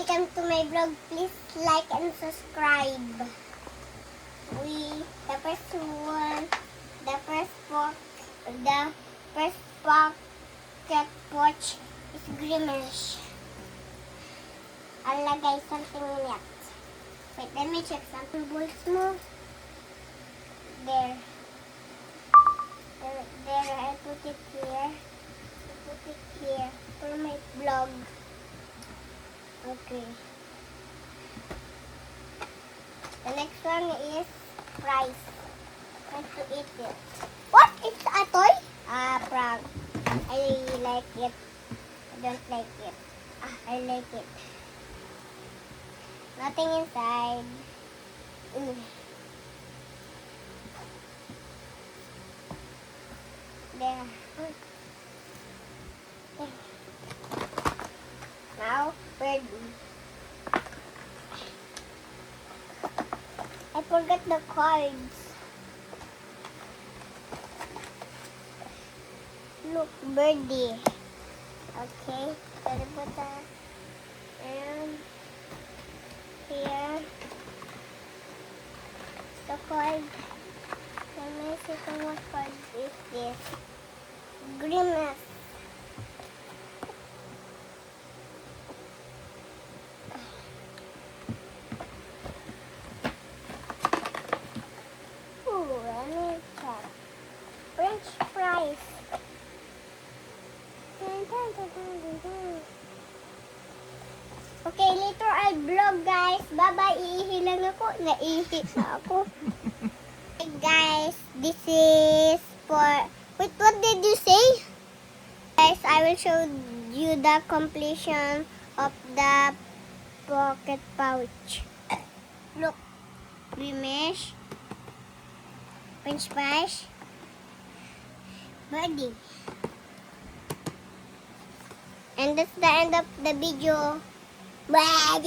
Welcome to my vlog. Please like and subscribe. The first one, the first pocket watch is Grimace. I'll lagay something in it. Wait, let me check something. Balls mo. There. There, I put it here. I put it here for my vlog. Okay. The next one is fries. Want to eat it. What? It's a toy? Prank. I like it. I don't like it. I like it. Nothing inside. There. Now, ready. I forgot the cards. Look, birdie. Okay, gotta put that. And here. The card. Let me see what card is this. Grimace. Let me check. French fries. Okay, later I'll vlog, guys. Bye-bye. Iihi lang ako. Naihi na ako. Hey, guys. This is for... Wait, what did you say? Guys, I will show you the completion of the pocket pouch. Look. Grimace. French fries. Birdie. And that's the end of the video. Bye.